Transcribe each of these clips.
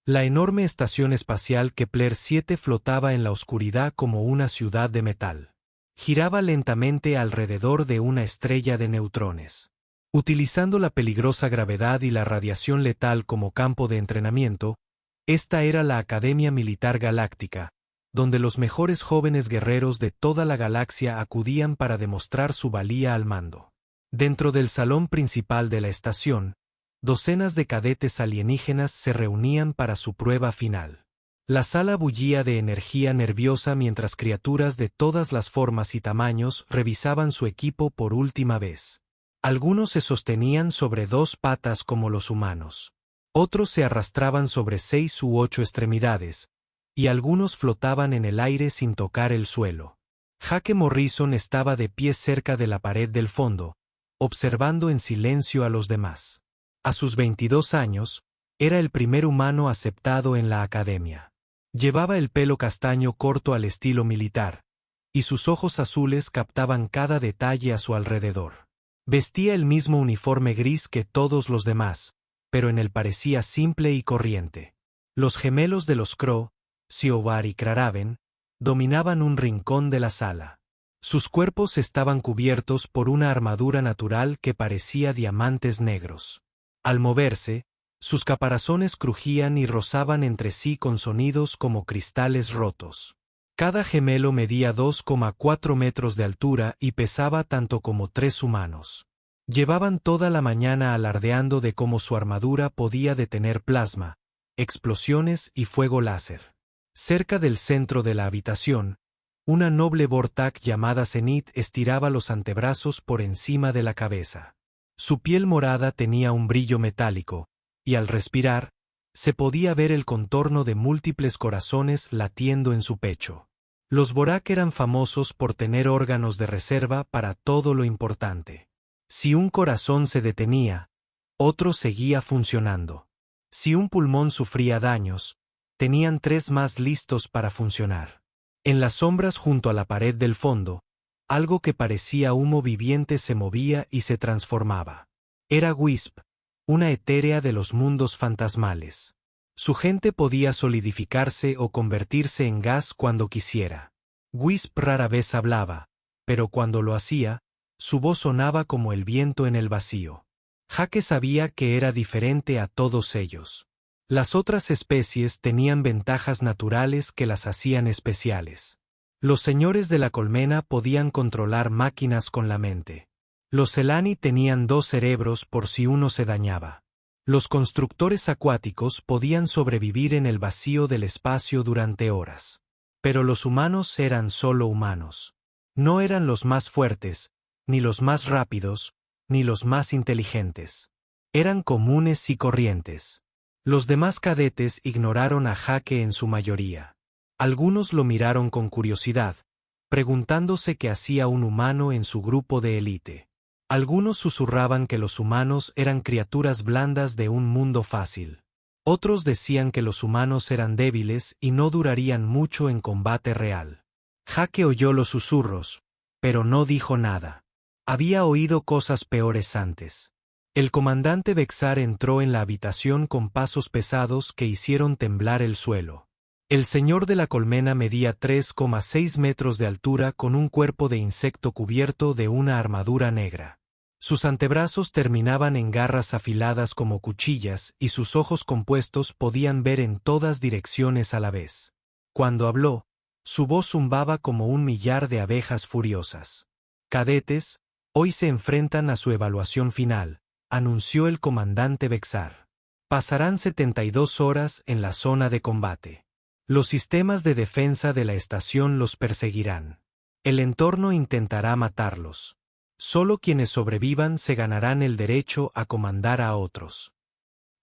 La enorme estación espacial Kepler 7 flotaba en la oscuridad como una ciudad de metal. Giraba lentamente alrededor de una estrella de neutrones. Utilizando la peligrosa gravedad y la radiación letal como campo de entrenamiento, esta era la Academia Militar Galáctica, donde los mejores jóvenes guerreros de toda la galaxia acudían para demostrar su valía al mando. Dentro del salón principal de la estación, docenas de cadetes alienígenas se reunían para su prueba final. La sala bullía de energía nerviosa mientras criaturas de todas las formas y tamaños revisaban su equipo por última vez. Algunos se sostenían sobre 2 patas como los humanos. Otros se arrastraban sobre 6 u 8 extremidades, y algunos flotaban en el aire sin tocar el suelo. Jake Morrison estaba de pie cerca de la pared del fondo, observando en silencio a los demás. A sus 22 años, era el primer humano aceptado en la academia. Llevaba el pelo castaño corto al estilo militar, y sus ojos azules captaban cada detalle a su alrededor. Vestía el mismo uniforme gris que todos los demás, pero en él parecía simple y corriente. Los gemelos de los Crow, Siobar y Kraraven, dominaban un rincón de la sala. Sus cuerpos estaban cubiertos por una armadura natural que parecía diamantes negros. Al moverse, sus caparazones crujían y rozaban entre sí con sonidos como cristales rotos. Cada gemelo medía 2,4 metros de altura y pesaba tanto como 3 humanos. Llevaban toda la mañana alardeando de cómo su armadura podía detener plasma, explosiones y fuego láser. Cerca del centro de la habitación, una noble Vortak llamada Zenith estiraba los antebrazos por encima de la cabeza. Su piel morada tenía un brillo metálico, y al respirar, se podía ver el contorno de múltiples corazones latiendo en su pecho. Los Vorak eran famosos por tener órganos de reserva para todo lo importante. Si un corazón se detenía, otro seguía funcionando. Si un pulmón sufría daños, tenían 3 más listos para funcionar. En las sombras junto a la pared del fondo, algo que parecía humo viviente se movía y se transformaba. Era Wisp, una etérea de los mundos fantasmales. Su gente podía solidificarse o convertirse en gas cuando quisiera. Wisp rara vez hablaba, pero cuando lo hacía, su voz sonaba como el viento en el vacío. Jake sabía que era diferente a todos ellos. Las otras especies tenían ventajas naturales que las hacían especiales. Los señores de la colmena podían controlar máquinas con la mente. Los Selani tenían 2 cerebros por si uno se dañaba. Los constructores acuáticos podían sobrevivir en el vacío del espacio durante horas. Pero los humanos eran solo humanos. No eran los más fuertes, ni los más rápidos, ni los más inteligentes. Eran comunes y corrientes. Los demás cadetes ignoraron a Jake en su mayoría. Algunos lo miraron con curiosidad, preguntándose qué hacía un humano en su grupo de élite. Algunos susurraban que los humanos eran criaturas blandas de un mundo fácil. Otros decían que los humanos eran débiles y no durarían mucho en combate real. Jake oyó los susurros, pero no dijo nada. Había oído cosas peores antes. El comandante Vexar entró en la habitación con pasos pesados que hicieron temblar el suelo. El señor de la colmena medía 3,6 metros de altura con un cuerpo de insecto cubierto de una armadura negra. Sus antebrazos terminaban en garras afiladas como cuchillas y sus ojos compuestos podían ver en todas direcciones a la vez. Cuando habló, su voz zumbaba como un millar de abejas furiosas. Cadetes, hoy se enfrentan a su evaluación final, anunció el comandante Vexar. Pasarán 72 horas en la zona de combate. Los sistemas de defensa de la estación los perseguirán. El entorno intentará matarlos. Solo quienes sobrevivan se ganarán el derecho a comandar a otros.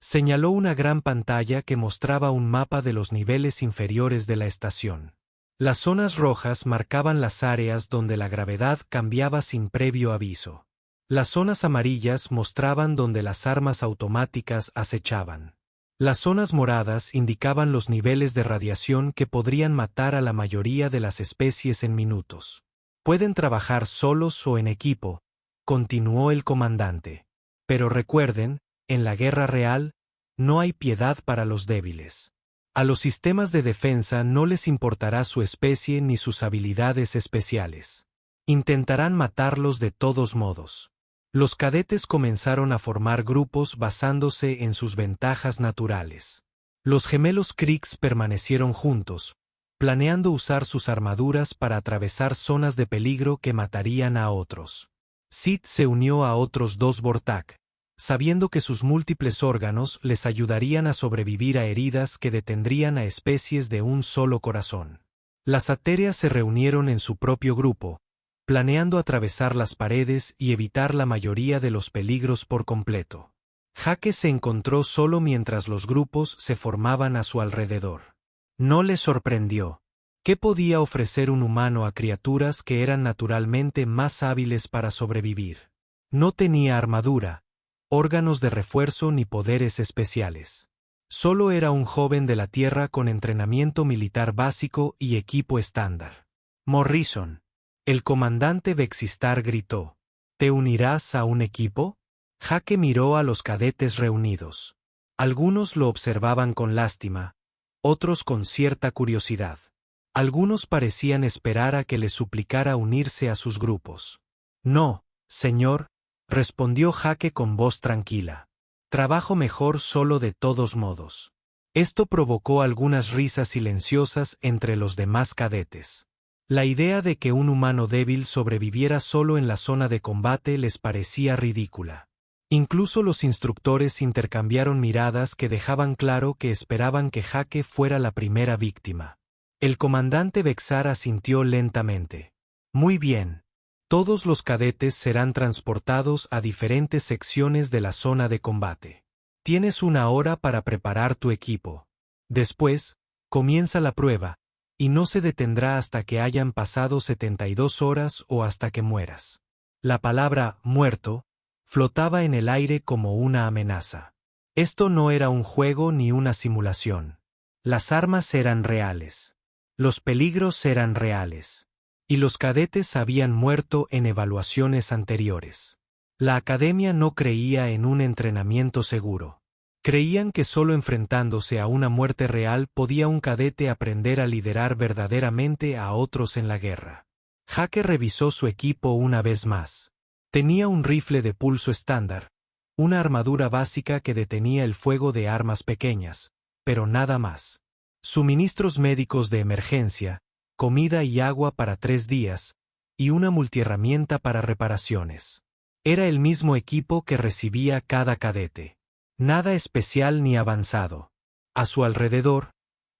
Señaló una gran pantalla que mostraba un mapa de los niveles inferiores de la estación. Las zonas rojas marcaban las áreas donde la gravedad cambiaba sin previo aviso. Las zonas amarillas mostraban donde las armas automáticas acechaban. Las zonas moradas indicaban los niveles de radiación que podrían matar a la mayoría de las especies en minutos. Pueden trabajar solos o en equipo, continuó el comandante. Pero recuerden, en la guerra real, no hay piedad para los débiles. A los sistemas de defensa no les importará su especie ni sus habilidades especiales. Intentarán matarlos de todos modos. Los cadetes comenzaron a formar grupos basándose en sus ventajas naturales. Los gemelos Kriegs permanecieron juntos, planeando usar sus armaduras para atravesar zonas de peligro que matarían a otros. Sid se unió a otros dos Vortak, sabiendo que sus múltiples órganos les ayudarían a sobrevivir a heridas que detendrían a especies de un solo corazón. Las Aterias se reunieron en su propio grupo, planeando atravesar las paredes y evitar la mayoría de los peligros por completo. Jake se encontró solo mientras los grupos se formaban a su alrededor. No le sorprendió. ¿Qué podía ofrecer un humano a criaturas que eran naturalmente más hábiles para sobrevivir? No tenía armadura, órganos de refuerzo ni poderes especiales. Solo era un joven de la Tierra con entrenamiento militar básico y equipo estándar. Morrison. El comandante Vexistar gritó. ¿Te unirás a un equipo? Jake miró a los cadetes reunidos. Algunos lo observaban con lástima, otros con cierta curiosidad. Algunos parecían esperar a que le suplicara unirse a sus grupos. No, señor, respondió Jake con voz tranquila. Trabajo mejor solo de todos modos. Esto provocó algunas risas silenciosas entre los demás cadetes. La idea de que un humano débil sobreviviera solo en la zona de combate les parecía ridícula. Incluso los instructores intercambiaron miradas que dejaban claro que esperaban que Jake fuera la primera víctima. El comandante Vexar asintió lentamente. Muy bien. Todos los cadetes serán transportados a diferentes secciones de la zona de combate. Tienes 1 hora para preparar tu equipo. Después, comienza la prueba, y no se detendrá hasta que hayan pasado 72 horas o hasta que mueras. La palabra «muerto» flotaba en el aire como una amenaza. Esto no era un juego ni una simulación. Las armas eran reales. Los peligros eran reales. Y los cadetes habían muerto en evaluaciones anteriores. La academia no creía en un entrenamiento seguro. Creían que solo enfrentándose a una muerte real podía un cadete aprender a liderar verdaderamente a otros en la guerra. Jake revisó su equipo una vez más. Tenía un rifle de pulso estándar, una armadura básica que detenía el fuego de armas pequeñas, pero nada más. Suministros médicos de emergencia, comida y agua para 3 días, y una multiherramienta para reparaciones. Era el mismo equipo que recibía cada cadete. Nada especial ni avanzado. A su alrededor,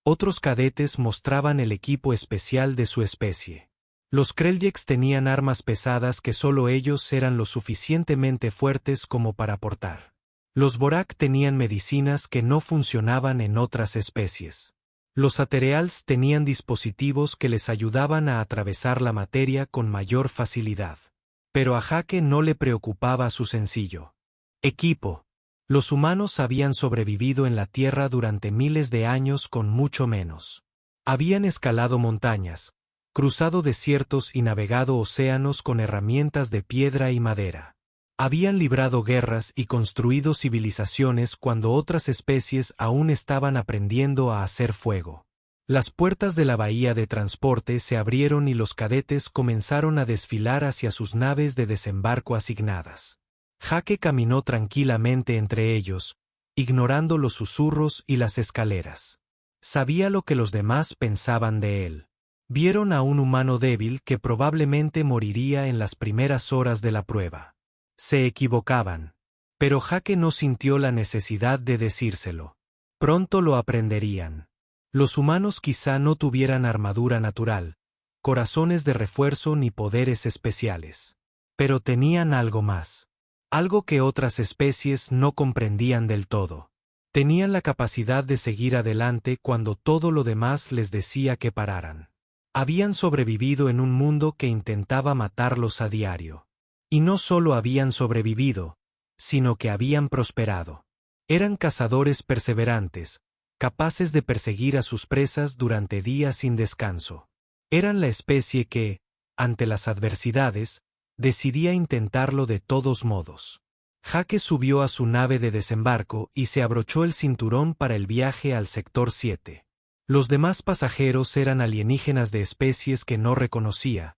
otros cadetes mostraban el equipo especial de su especie. Los Kreljeks tenían armas pesadas que solo ellos eran lo suficientemente fuertes como para portar. Los Vorak tenían medicinas que no funcionaban en otras especies. Los Atereals tenían dispositivos que les ayudaban a atravesar la materia con mayor facilidad. Pero a Jake no le preocupaba su sencillo equipo. Los humanos habían sobrevivido en la Tierra durante miles de años con mucho menos. Habían escalado montañas, cruzado desiertos y navegado océanos con herramientas de piedra y madera. Habían librado guerras y construido civilizaciones cuando otras especies aún estaban aprendiendo a hacer fuego. Las puertas de la bahía de transporte se abrieron y los cadetes comenzaron a desfilar hacia sus naves de desembarco asignadas. Jake caminó tranquilamente entre ellos, ignorando los susurros y las escaleras. Sabía lo que los demás pensaban de él. Vieron a un humano débil que probablemente moriría en las primeras horas de la prueba. Se equivocaban. Pero Jake no sintió la necesidad de decírselo. Pronto lo aprenderían. Los humanos quizá no tuvieran armadura natural, corazones de refuerzo ni poderes especiales. Pero tenían algo más. Algo que otras especies no comprendían del todo. Tenían la capacidad de seguir adelante cuando todo lo demás les decía que pararan. Habían sobrevivido en un mundo que intentaba matarlos a diario. Y no solo habían sobrevivido, sino que habían prosperado. Eran cazadores perseverantes, capaces de perseguir a sus presas durante días sin descanso. Eran la especie que, ante las adversidades, decidía intentarlo de todos modos. Jake subió a su nave de desembarco y se abrochó el cinturón para el viaje al Sector 7. Los demás pasajeros eran alienígenas de especies que no reconocía,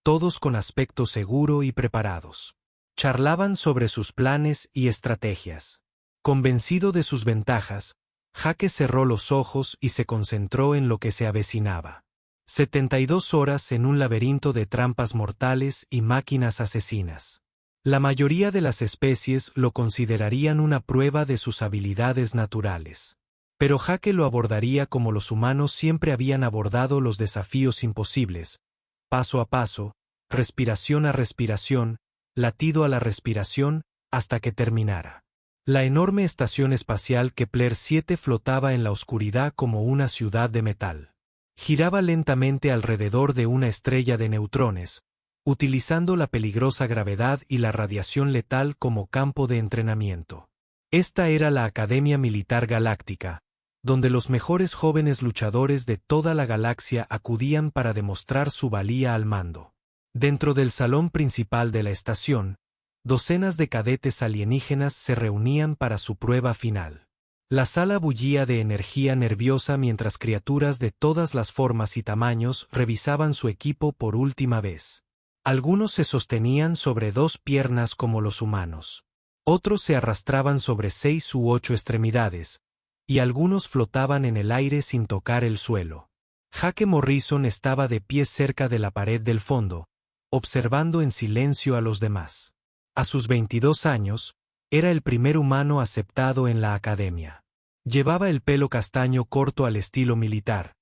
todos con aspecto seguro y preparados. Charlaban sobre sus planes y estrategias. Convencido de sus ventajas, Jake cerró los ojos y se concentró en lo que se avecinaba. 72 horas en un laberinto de trampas mortales y máquinas asesinas. La mayoría de las especies lo considerarían una prueba de sus habilidades naturales. Pero Jake lo abordaría como los humanos siempre habían abordado los desafíos imposibles, paso a paso, respiración a respiración, latido a la respiración, hasta que terminara. La enorme estación espacial Kepler 7 flotaba en la oscuridad como una ciudad de metal. Giraba lentamente alrededor de una estrella de neutrones, utilizando la peligrosa gravedad y la radiación letal como campo de entrenamiento. Esta era la Academia Militar Galáctica, donde los mejores jóvenes luchadores de toda la galaxia acudían para demostrar su valía al mando. Dentro del salón principal de la estación, docenas de cadetes alienígenas se reunían para su prueba final. La sala bullía de energía nerviosa mientras criaturas de todas las formas y tamaños revisaban su equipo por última vez. Algunos se sostenían sobre 2 piernas como los humanos. Otros se arrastraban sobre 6 u 8 extremidades, y algunos flotaban en el aire sin tocar el suelo. Jake Morrison estaba de pie cerca de la pared del fondo, observando en silencio a los demás. A sus 22 años, era el primer humano aceptado en la academia. Llevaba el pelo castaño corto al estilo militar,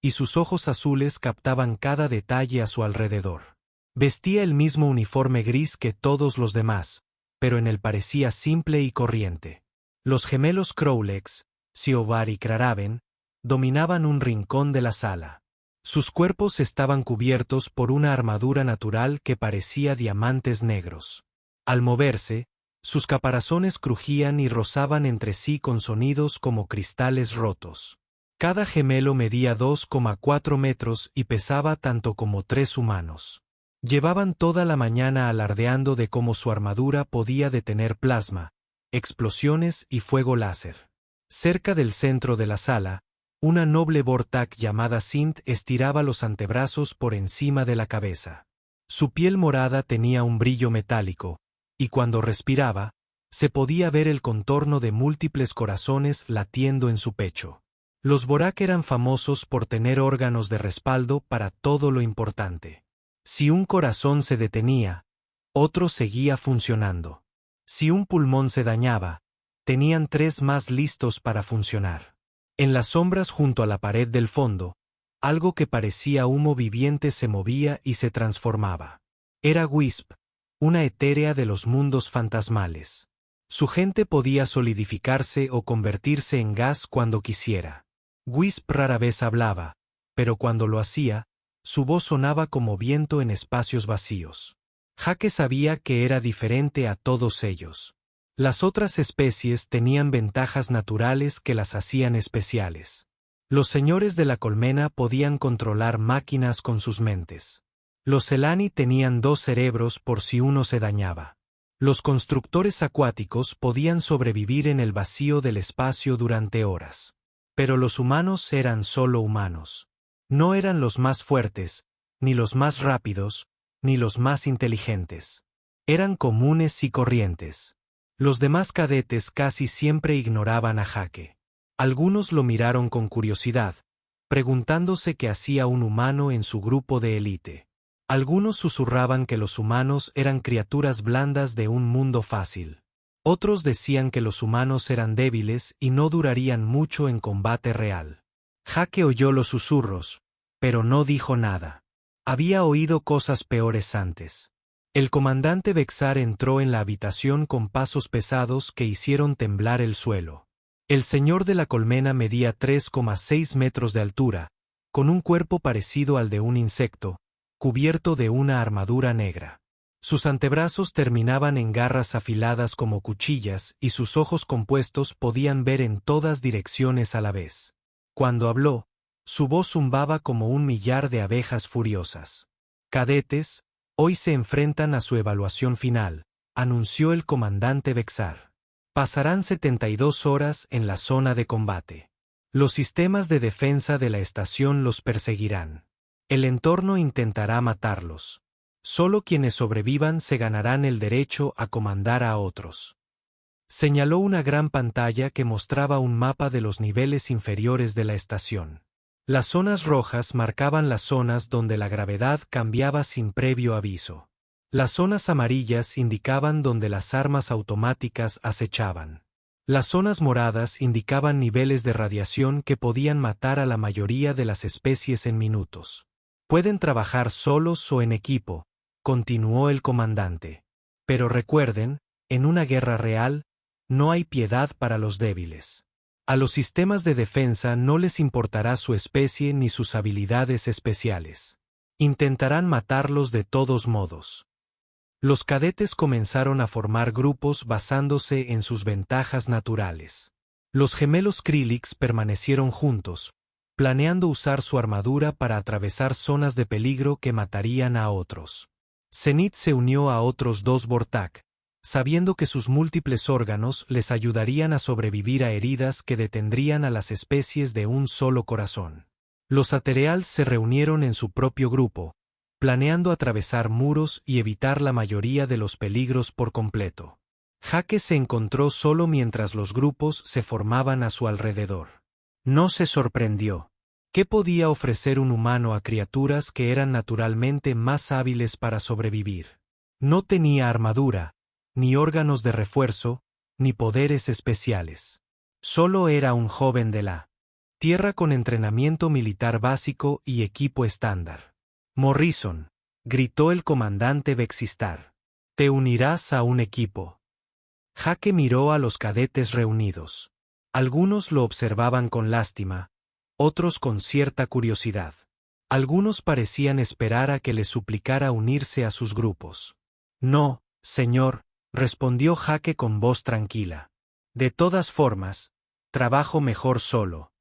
y sus ojos azules captaban cada detalle a su alrededor. Vestía el mismo uniforme gris que todos los demás, pero en él parecía simple y corriente. Los gemelos Crowlex, Siobar y Kraraven, dominaban un rincón de la sala. Sus cuerpos estaban cubiertos por una armadura natural que parecía diamantes negros. Al moverse, sus caparazones crujían y rozaban entre sí con sonidos como cristales rotos. Cada gemelo medía 2,4 metros y pesaba tanto como 3 humanos. Llevaban toda la mañana alardeando de cómo su armadura podía detener plasma, explosiones y fuego láser. Cerca del centro de la sala, una noble Vortak llamada Sint estiraba los antebrazos por encima de la cabeza. Su piel morada tenía un brillo metálico, y cuando respiraba, se podía ver el contorno de múltiples corazones latiendo en su pecho. Los Vorak eran famosos por tener órganos de respaldo para todo lo importante. Si un corazón se detenía, otro seguía funcionando. Si un pulmón se dañaba, tenían 3 más listos para funcionar. En las sombras junto a la pared del fondo, algo que parecía humo viviente se movía y se transformaba. Era Wisp, una etérea de los mundos fantasmales. Su gente podía solidificarse o convertirse en gas cuando quisiera. Wisp rara vez hablaba, pero cuando lo hacía, su voz sonaba como viento en espacios vacíos. Jake sabía que era diferente a todos ellos. Las otras especies tenían ventajas naturales que las hacían especiales. Los señores de la colmena podían controlar máquinas con sus mentes. Los Selani tenían 2 cerebros por si uno se dañaba. Los constructores acuáticos podían sobrevivir en el vacío del espacio durante horas. Pero los humanos eran solo humanos. No eran los más fuertes, ni los más rápidos, ni los más inteligentes. Eran comunes y corrientes. Los demás cadetes casi siempre ignoraban a Jake. Algunos lo miraron con curiosidad, preguntándose qué hacía un humano en su grupo de élite. Algunos susurraban que los humanos eran criaturas blandas de un mundo fácil. Otros decían que los humanos eran débiles y no durarían mucho en combate real. Jake oyó los susurros, pero no dijo nada. Había oído cosas peores antes. El comandante Vexar entró en la habitación con pasos pesados que hicieron temblar el suelo. El señor de la colmena medía 3,6 metros de altura, con un cuerpo parecido al de un insecto, cubierto de una armadura negra. Sus antebrazos terminaban en garras afiladas como cuchillas y sus ojos compuestos podían ver en todas direcciones a la vez. Cuando habló, su voz zumbaba como un millar de abejas furiosas. Cadetes, hoy se enfrentan a su evaluación final, anunció el comandante Vexar. Pasarán 72 horas en la zona de combate. Los sistemas de defensa de la estación los perseguirán. El entorno intentará matarlos. Solo quienes sobrevivan se ganarán el derecho a comandar a otros. Señaló una gran pantalla que mostraba un mapa de los niveles inferiores de la estación. Las zonas rojas marcaban las zonas donde la gravedad cambiaba sin previo aviso. Las zonas amarillas indicaban donde las armas automáticas acechaban. Las zonas moradas indicaban niveles de radiación que podían matar a la mayoría de las especies en minutos. Pueden trabajar solos o en equipo, continuó el comandante. Pero recuerden, en una guerra real, no hay piedad para los débiles. A los sistemas de defensa no les importará su especie ni sus habilidades especiales. Intentarán matarlos de todos modos. Los cadetes comenzaron a formar grupos basándose en sus ventajas naturales. Los gemelos Krillix permanecieron juntos, planeando usar su armadura para atravesar zonas de peligro que matarían a otros. Zenith se unió a otros 2 Vortak, sabiendo que sus múltiples órganos les ayudarían a sobrevivir a heridas que detendrían a las especies de un solo corazón. Los Atereals se reunieron en su propio grupo, planeando atravesar muros y evitar la mayoría de los peligros por completo. Jake se encontró solo mientras los grupos se formaban a su alrededor. No se sorprendió. ¿Qué podía ofrecer un humano a criaturas que eran naturalmente más hábiles para sobrevivir? No tenía armadura, ni órganos de refuerzo, ni poderes especiales. Solo era un joven de la Tierra con entrenamiento militar básico y equipo estándar. Morrison, gritó el comandante Vexistar. Te unirás a un equipo. Jake miró a los cadetes reunidos. Algunos lo observaban con lástima, otros con cierta curiosidad. Algunos parecían esperar a que le suplicara unirse a sus grupos. No, señor, respondió Jake con voz tranquila. De todas formas, trabajo mejor solo.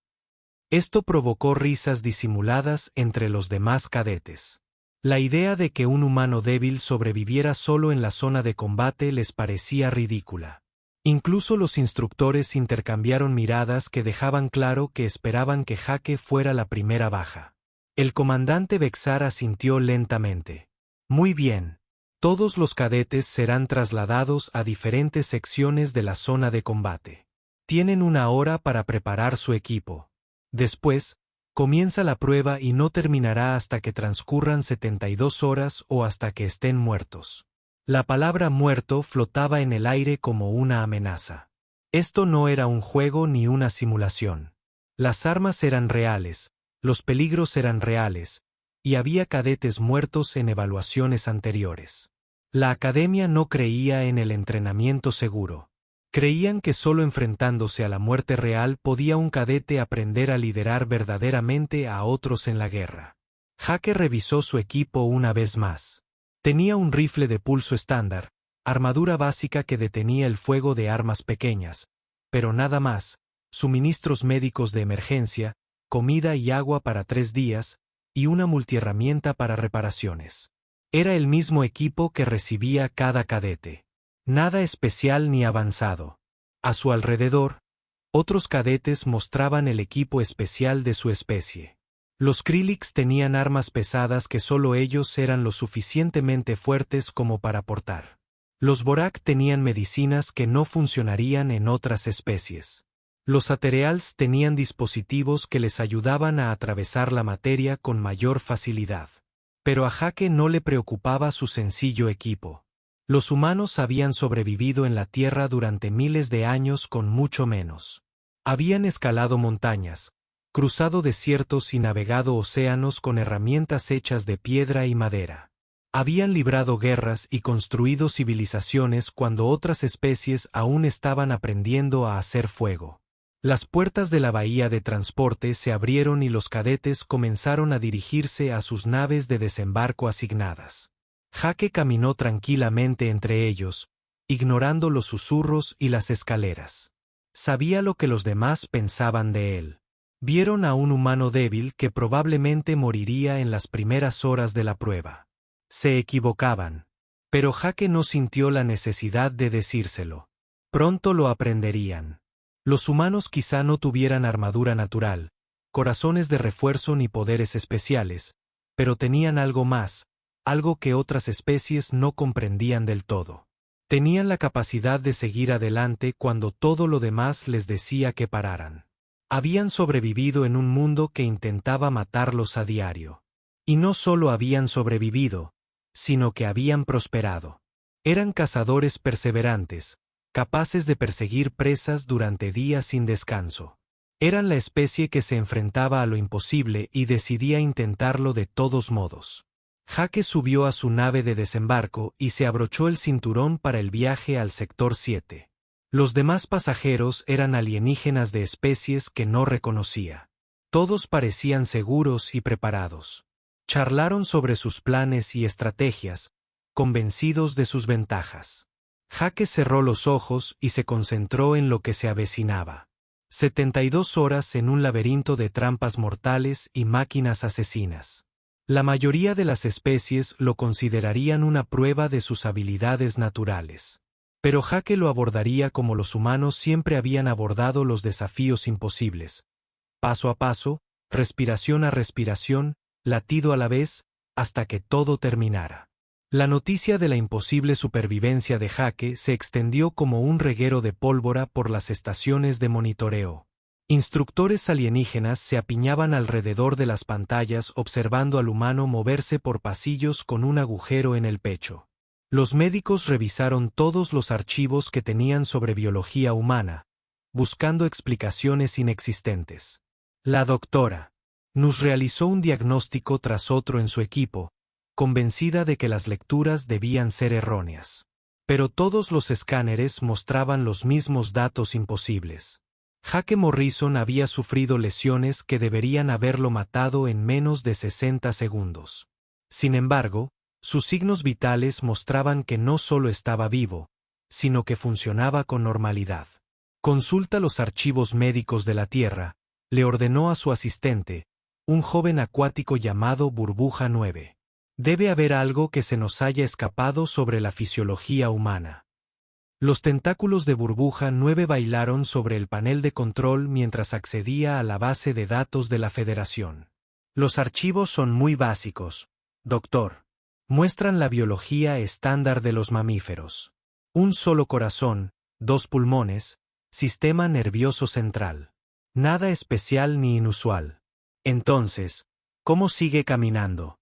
Esto provocó risas disimuladas entre los demás cadetes. La idea de que un humano débil sobreviviera solo en la zona de combate les parecía ridícula. Incluso los instructores intercambiaron miradas que dejaban claro que esperaban que Jake fuera la primera baja. El comandante Vexar asintió lentamente. Muy bien. Todos los cadetes serán trasladados a diferentes secciones de la zona de combate. Tienen 1 hora para preparar su equipo. Después, comienza la prueba y no terminará hasta que transcurran 72 horas o hasta que estén muertos. La palabra muerto flotaba en el aire como una amenaza. Esto no era un juego ni una simulación. Las armas eran reales, los peligros eran reales, y había cadetes muertos en evaluaciones anteriores. La academia no creía en el entrenamiento seguro. Creían que solo enfrentándose a la muerte real podía un cadete aprender a liderar verdaderamente a otros en la guerra. Jake revisó su equipo una vez más. Tenía un rifle de pulso estándar, armadura básica que detenía el fuego de armas pequeñas, pero nada más, suministros médicos de emergencia, comida y agua para 3 días, y una multiherramienta para reparaciones. Era el mismo equipo que recibía cada cadete. Nada especial ni avanzado. A su alrededor, otros cadetes mostraban el equipo especial de su especie. Los Krillix tenían armas pesadas que solo ellos eran lo suficientemente fuertes como para portar. Los Vorak tenían medicinas que no funcionarían en otras especies. Los Atereals tenían dispositivos que les ayudaban a atravesar la materia con mayor facilidad. Pero a Jake no le preocupaba su sencillo equipo. Los humanos habían sobrevivido en la Tierra durante miles de años con mucho menos. Habían escalado montañas, cruzado desiertos y navegado océanos con herramientas hechas de piedra y madera. Habían librado guerras y construido civilizaciones cuando otras especies aún estaban aprendiendo a hacer fuego. Las puertas de la bahía de transporte se abrieron y los cadetes comenzaron a dirigirse a sus naves de desembarco asignadas. Jake caminó tranquilamente entre ellos, ignorando los susurros y las escaleras. Sabía lo que los demás pensaban de él. Vieron a un humano débil que probablemente moriría en las primeras horas de la prueba. Se equivocaban. Pero Jake no sintió la necesidad de decírselo. Pronto lo aprenderían. Los humanos quizá no tuvieran armadura natural, corazones de refuerzo ni poderes especiales, pero tenían algo más, algo que otras especies no comprendían del todo. Tenían la capacidad de seguir adelante cuando todo lo demás les decía que pararan. Habían sobrevivido en un mundo que intentaba matarlos a diario. Y no solo habían sobrevivido, sino que habían prosperado. Eran cazadores perseverantes, capaces de perseguir presas durante días sin descanso. Eran la especie que se enfrentaba a lo imposible y decidía intentarlo de todos modos. Jake subió a su nave de desembarco y se abrochó el cinturón para el viaje al sector 7. Los demás pasajeros eran alienígenas de especies que no reconocía. Todos parecían seguros y preparados. Charlaron sobre sus planes y estrategias, convencidos de sus ventajas. Jake cerró los ojos y se concentró en lo que se avecinaba. 72 horas en un laberinto de trampas mortales y máquinas asesinas. La mayoría de las especies lo considerarían una prueba de sus habilidades naturales. Pero Jake lo abordaría como los humanos siempre habían abordado los desafíos imposibles. Paso a paso, respiración a respiración, latido a la vez, hasta que todo terminara. La noticia de la imposible supervivencia de Jake se extendió como un reguero de pólvora por las estaciones de monitoreo. Instructores alienígenas se apiñaban alrededor de las pantallas observando al humano moverse por pasillos con un agujero en el pecho. Los médicos revisaron todos los archivos que tenían sobre biología humana, buscando explicaciones inexistentes. La doctora Nuss realizó un diagnóstico tras otro en su equipo, convencida de que las lecturas debían ser erróneas. Pero todos los escáneres mostraban los mismos datos imposibles. Jake Morrison había sufrido lesiones que deberían haberlo matado en menos de 60 segundos. Sin embargo, sus signos vitales mostraban que no solo estaba vivo, sino que funcionaba con normalidad. Consulta los archivos médicos de la Tierra, le ordenó a su asistente, un joven acuático llamado Burbuja 9. Debe haber algo que se nos haya escapado sobre la fisiología humana. Los tentáculos de Burbuja 9 bailaron sobre el panel de control mientras accedía a la base de datos de la Federación. Los archivos son muy básicos, doctor. Muestran la biología estándar de los mamíferos. Un solo corazón, 2 pulmones, sistema nervioso central. Nada especial ni inusual. Entonces, ¿cómo sigue caminando?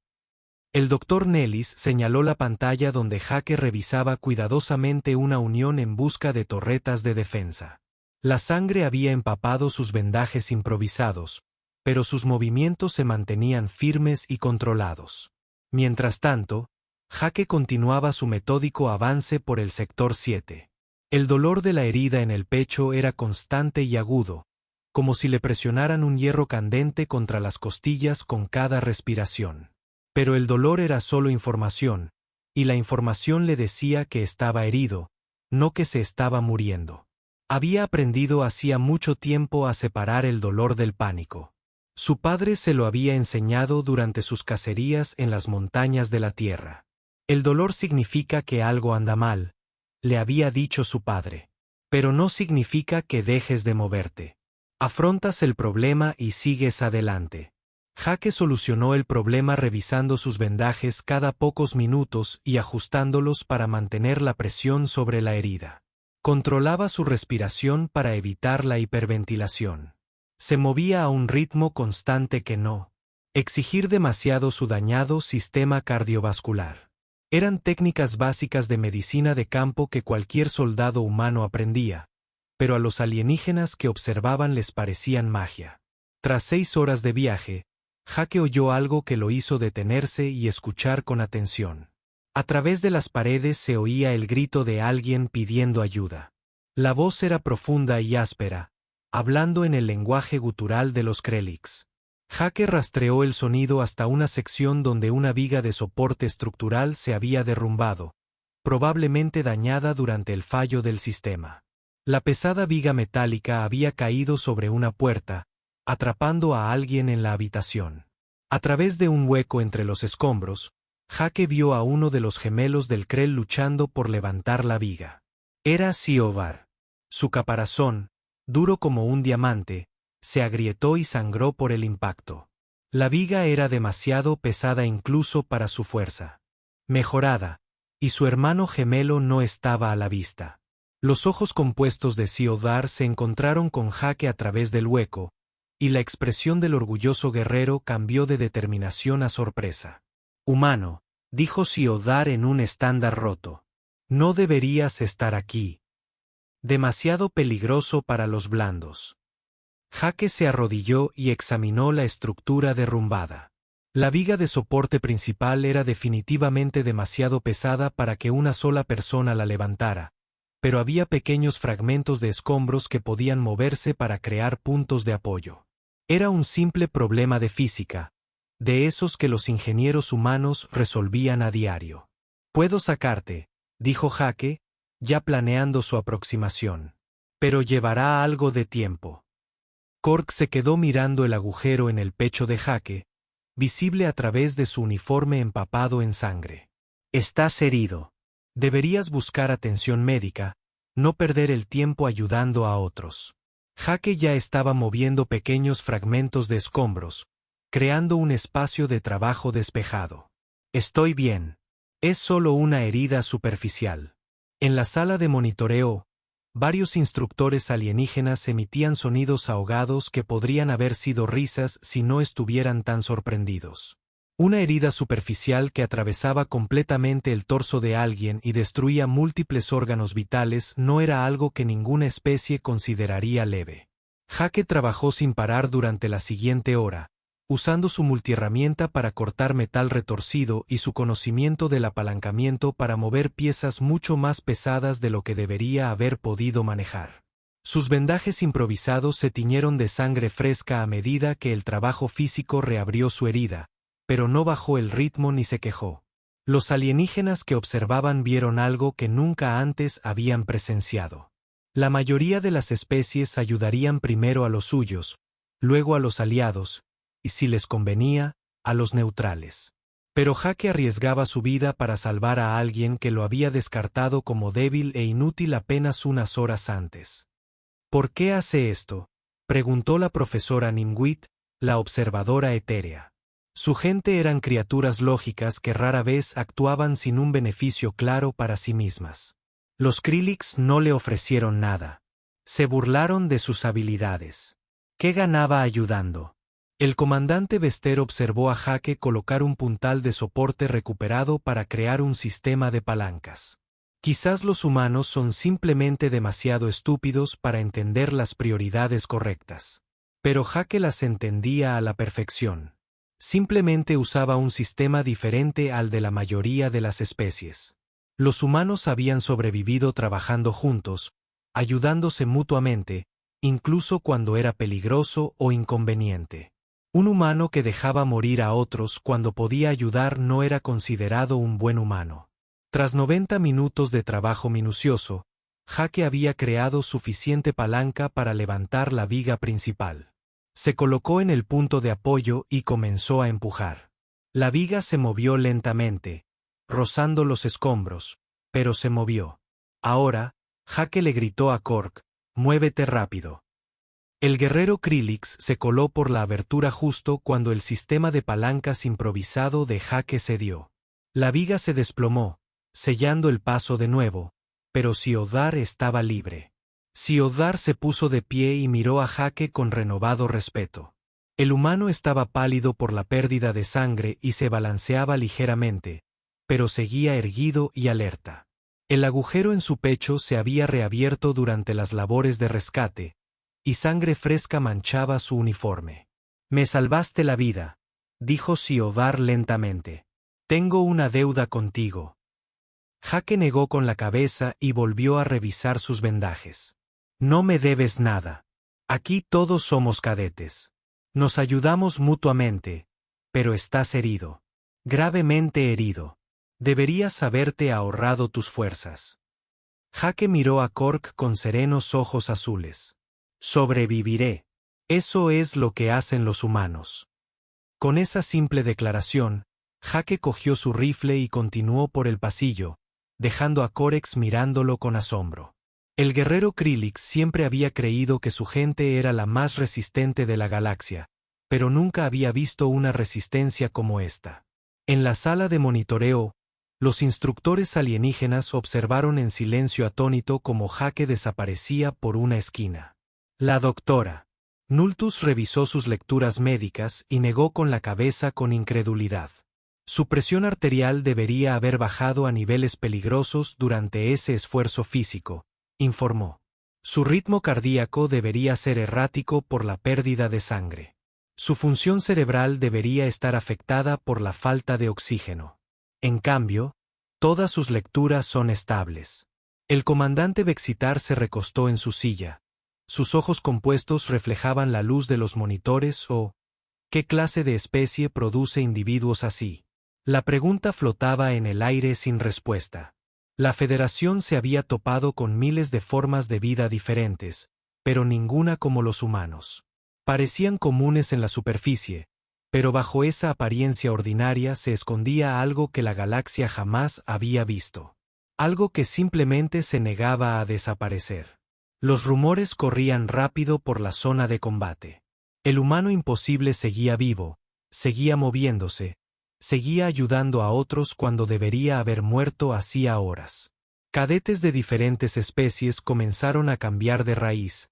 El doctor Nellis señaló la pantalla donde Jake revisaba cuidadosamente una unión en busca de torretas de defensa. La sangre había empapado sus vendajes improvisados, pero sus movimientos se mantenían firmes y controlados. Mientras tanto, Jake continuaba su metódico avance por el sector 7. El dolor de la herida en el pecho era constante y agudo, como si le presionaran un hierro candente contra las costillas con cada respiración. Pero el dolor era solo información, y la información le decía que estaba herido, no que se estaba muriendo. Había aprendido hacía mucho tiempo a separar el dolor del pánico. Su padre se lo había enseñado durante sus cacerías en las montañas de la Tierra. El dolor significa que algo anda mal, le había dicho su padre. Pero no significa que dejes de moverte. Afrontas el problema y sigues adelante. Jake solucionó el problema revisando sus vendajes cada pocos minutos y ajustándolos para mantener la presión sobre la herida. Controlaba su respiración para evitar la hiperventilación. Se movía a un ritmo constante que no exigir demasiado su dañado sistema cardiovascular. Eran técnicas básicas de medicina de campo que cualquier soldado humano aprendía, pero a los alienígenas que observaban les parecían magia. Tras 6 horas de viaje, Jake oyó algo que lo hizo detenerse y escuchar con atención. A través de las paredes se oía el grito de alguien pidiendo ayuda. La voz era profunda y áspera, hablando en el lenguaje gutural de los Krellix. Jake rastreó el sonido hasta una sección donde una viga de soporte estructural se había derrumbado, probablemente dañada durante el fallo del sistema. La pesada viga metálica había caído sobre una puerta, atrapando a alguien en la habitación. A través de un hueco entre los escombros, Jake vio a uno de los gemelos del Krell luchando por levantar la viga. Era Siobar. Su caparazón, duro como un diamante, se agrietó y sangró por el impacto. La viga era demasiado pesada incluso para su fuerza. Mejorada, y su hermano gemelo no estaba a la vista. Los ojos compuestos de Siobar se encontraron con Jake a través del hueco, y la expresión del orgulloso guerrero cambió de determinación a sorpresa. Humano, dijo Siobar en un estándar roto. No deberías estar aquí. Demasiado peligroso para los blandos. Jake se arrodilló y examinó la estructura derrumbada. La viga de soporte principal era definitivamente demasiado pesada para que una sola persona la levantara, pero había pequeños fragmentos de escombros que podían moverse para crear puntos de apoyo. Era un simple problema de física, de esos que los ingenieros humanos resolvían a diario. «Puedo sacarte», dijo Jake, ya planeando su aproximación. «Pero llevará algo de tiempo». Cork se quedó mirando el agujero en el pecho de Jake, visible a través de su uniforme empapado en sangre. «Estás herido. Deberías buscar atención médica, no perder el tiempo ayudando a otros». Jake ya estaba moviendo pequeños fragmentos de escombros, creando un espacio de trabajo despejado. «Estoy bien. Es solo una herida superficial». En la sala de monitoreo, varios instructores alienígenas emitían sonidos ahogados que podrían haber sido risas si no estuvieran tan sorprendidos. Una herida superficial que atravesaba completamente el torso de alguien y destruía múltiples órganos vitales no era algo que ninguna especie consideraría leve. Jake trabajó sin parar durante la siguiente hora, usando su multiherramienta para cortar metal retorcido y su conocimiento del apalancamiento para mover piezas mucho más pesadas de lo que debería haber podido manejar. Sus vendajes improvisados se tiñeron de sangre fresca a medida que el trabajo físico reabrió su herida, pero no bajó el ritmo ni se quejó. Los alienígenas que observaban vieron algo que nunca antes habían presenciado. La mayoría de las especies ayudarían primero a los suyos, luego a los aliados, y si les convenía, a los neutrales. Pero Jake arriesgaba su vida para salvar a alguien que lo había descartado como débil e inútil apenas unas horas antes. «¿Por qué hace esto?», preguntó la profesora Nimwit, la observadora etérea. Su gente eran criaturas lógicas que rara vez actuaban sin un beneficio claro para sí mismas. Los Krillix no le ofrecieron nada. Se burlaron de sus habilidades. ¿Qué ganaba ayudando? El comandante Bester observó a Jake colocar un puntal de soporte recuperado para crear un sistema de palancas. Quizás los humanos son simplemente demasiado estúpidos para entender las prioridades correctas. Pero Jake las entendía a la perfección. Simplemente usaba un sistema diferente al de la mayoría de las especies. Los humanos habían sobrevivido trabajando juntos, ayudándose mutuamente, incluso cuando era peligroso o inconveniente. Un humano que dejaba morir a otros cuando podía ayudar no era considerado un buen humano. Tras 90 minutos de trabajo minucioso, Jake había creado suficiente palanca para levantar la viga principal. Se colocó en el punto de apoyo y comenzó a empujar. La viga se movió lentamente, rozando los escombros, pero se movió. Ahora, Jake le gritó a Cork: «Muévete rápido». El guerrero Krillix se coló por la abertura justo cuando el sistema de palancas improvisado de Jake cedió. La viga se desplomó, sellando el paso de nuevo, pero Siobar estaba libre. Siobar se puso de pie y miró a Jake con renovado respeto. El humano estaba pálido por la pérdida de sangre y se balanceaba ligeramente, pero seguía erguido y alerta. El agujero en su pecho se había reabierto durante las labores de rescate, y sangre fresca manchaba su uniforme. «Me salvaste la vida», dijo Siobar lentamente. «Tengo una deuda contigo». Jake negó con la cabeza y volvió a revisar sus vendajes. «No me debes nada. Aquí todos somos cadetes. Nos ayudamos mutuamente, pero estás herido. Gravemente herido. Deberías haberte ahorrado tus fuerzas». Jake miró a Cork con serenos ojos azules. «Sobreviviré. Eso es lo que hacen los humanos». Con esa simple declaración, Jake cogió su rifle y continuó por el pasillo, dejando a Corex mirándolo con asombro. El guerrero Krillix siempre había creído que su gente era la más resistente de la galaxia, pero nunca había visto una resistencia como esta. En la sala de monitoreo, los instructores alienígenas observaron en silencio atónito cómo Jake desaparecía por una esquina. La doctora Nultus revisó sus lecturas médicas y negó con la cabeza con incredulidad. Su presión arterial debería haber bajado a niveles peligrosos durante ese esfuerzo físico, informó. Su ritmo cardíaco debería ser errático por la pérdida de sangre. Su función cerebral debería estar afectada por la falta de oxígeno. En cambio, todas sus lecturas son estables. El comandante Bexitar se recostó en su silla. Sus ojos compuestos reflejaban la luz de los monitores. ¿Qué clase de especie produce individuos así? La pregunta flotaba en el aire sin respuesta. La Federación se había topado con miles de formas de vida diferentes, pero ninguna como los humanos. Parecían comunes en la superficie, pero bajo esa apariencia ordinaria se escondía algo que la galaxia jamás había visto. Algo que simplemente se negaba a desaparecer. Los rumores corrían rápido por la zona de combate. El humano imposible seguía vivo, seguía moviéndose, seguía ayudando a otros cuando debería haber muerto hacía horas. Cadetes de diferentes especies comenzaron a cambiar de raíz,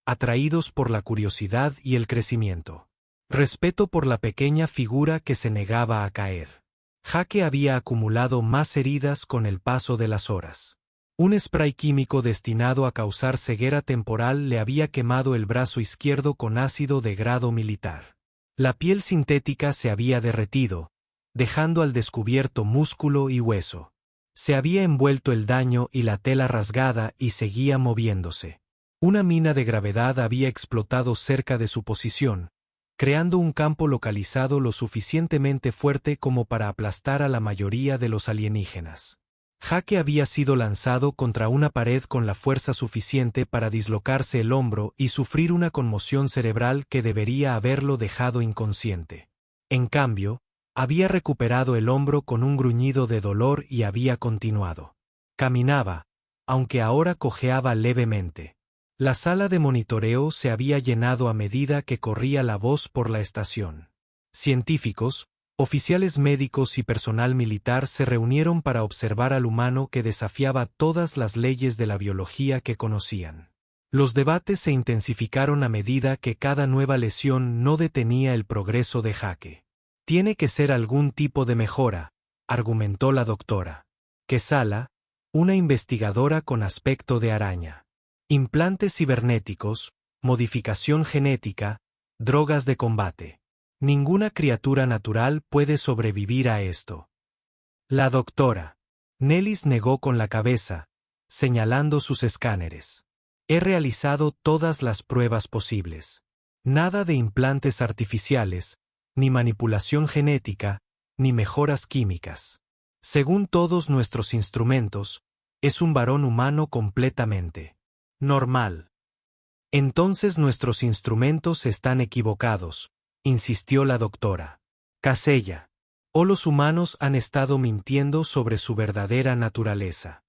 atraídos por la curiosidad y el crecimiento. Respeto por la pequeña figura que se negaba a caer. Jake había acumulado más heridas con el paso de las horas. Un spray químico destinado a causar ceguera temporal le había quemado el brazo izquierdo con ácido de grado militar. La piel sintética se había derretido, dejando al descubierto músculo y hueso. Se había envuelto el daño y la tela rasgada y seguía moviéndose. Una mina de gravedad había explotado cerca de su posición, creando un campo localizado lo suficientemente fuerte como para aplastar a la mayoría de los alienígenas. Jake había sido lanzado contra una pared con la fuerza suficiente para dislocarse el hombro y sufrir una conmoción cerebral que debería haberlo dejado inconsciente. En cambio, había recuperado el hombro con un gruñido de dolor y había continuado. Caminaba, aunque ahora cojeaba levemente. La sala de monitoreo se había llenado a medida que corría la voz por la estación. Científicos, oficiales médicos y personal militar se reunieron para observar al humano que desafiaba todas las leyes de la biología que conocían. Los debates se intensificaron a medida que cada nueva lesión no detenía el progreso de Jake. Tiene que ser algún tipo de mejora, argumentó la doctora Quesala, una investigadora con aspecto de araña. Implantes cibernéticos, modificación genética, drogas de combate. Ninguna criatura natural puede sobrevivir a esto. La doctora Nellis negó con la cabeza, señalando sus escáneres. He realizado todas las pruebas posibles. Nada de implantes artificiales, ni manipulación genética, ni mejoras químicas. Según todos nuestros instrumentos, es un varón humano completamente normal. Entonces nuestros instrumentos están equivocados, insistió la doctora Casella. O los humanos han estado mintiendo sobre su verdadera naturaleza.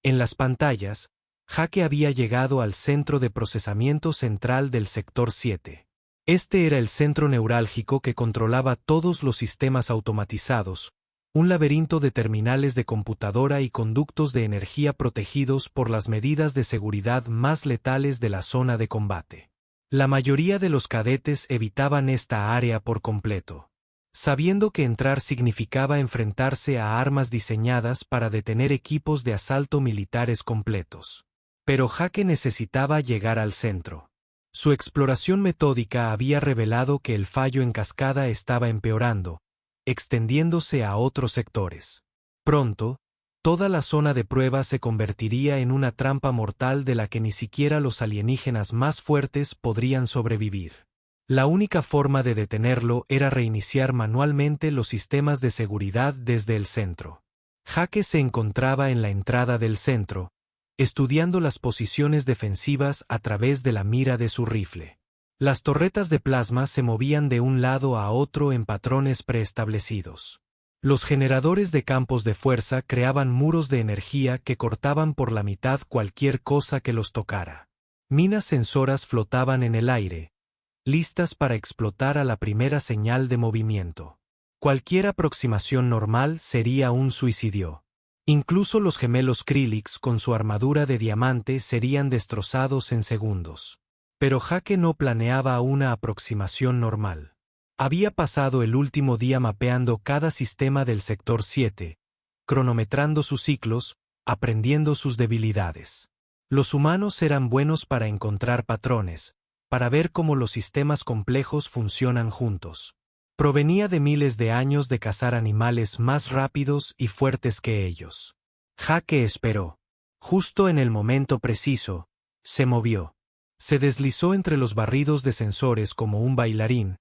En las pantallas, Jake había llegado al centro de procesamiento central del sector 7. Este era el centro neurálgico que controlaba todos los sistemas automatizados, un laberinto de terminales de computadora y conductos de energía protegidos por las medidas de seguridad más letales de la zona de combate. La mayoría de los cadetes evitaban esta área por completo, sabiendo que entrar significaba enfrentarse a armas diseñadas para detener equipos de asalto militares completos. Pero Jake necesitaba llegar al centro. Su exploración metódica había revelado que el fallo en cascada estaba empeorando, extendiéndose a otros sectores. Pronto, toda la zona de prueba se convertiría en una trampa mortal de la que ni siquiera los alienígenas más fuertes podrían sobrevivir. La única forma de detenerlo era reiniciar manualmente los sistemas de seguridad desde el centro. Jake se encontraba en la entrada del centro, estudiando las posiciones defensivas a través de la mira de su rifle. Las torretas de plasma se movían de un lado a otro en patrones preestablecidos. Los generadores de campos de fuerza creaban muros de energía que cortaban por la mitad cualquier cosa que los tocara. Minas sensoras flotaban en el aire, listas para explotar a la primera señal de movimiento. Cualquier aproximación normal sería un suicidio. Incluso los gemelos Krillix con su armadura de diamante serían destrozados en segundos. Pero Jake no planeaba una aproximación normal. Había pasado el último día mapeando cada sistema del Sector 7, cronometrando sus ciclos, aprendiendo sus debilidades. Los humanos eran buenos para encontrar patrones, para ver cómo los sistemas complejos funcionan juntos. Provenía de miles de años de cazar animales más rápidos y fuertes que ellos. Jake esperó. Justo en el momento preciso, se movió. Se deslizó entre los barridos de sensores como un bailarín,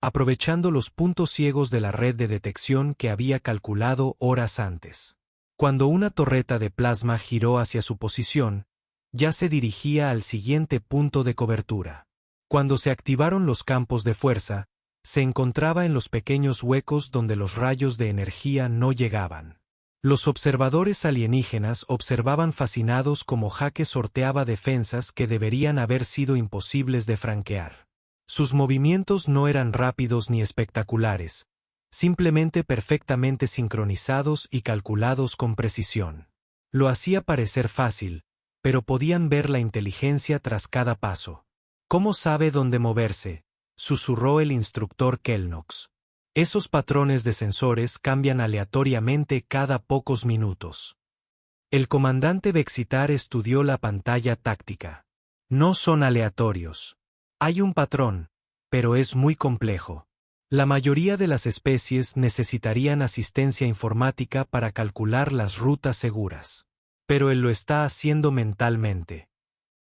aprovechando los puntos ciegos de la red de detección que había calculado horas antes. Cuando una torreta de plasma giró hacia su posición, ya se dirigía al siguiente punto de cobertura. Cuando se activaron los campos de fuerza, se encontraba en los pequeños huecos donde los rayos de energía no llegaban. Los observadores alienígenas observaban fascinados cómo Jake sorteaba defensas que deberían haber sido imposibles de franquear. Sus movimientos no eran rápidos ni espectaculares, simplemente perfectamente sincronizados y calculados con precisión. Lo hacía parecer fácil, pero podían ver la inteligencia tras cada paso. ¿Cómo sabe dónde moverse?, susurró el instructor Kelnox. Esos patrones de sensores cambian aleatoriamente cada pocos minutos. El comandante Bexitar estudió la pantalla táctica. No son aleatorios. Hay un patrón, pero es muy complejo. La mayoría de las especies necesitarían asistencia informática para calcular las rutas seguras. Pero él lo está haciendo mentalmente.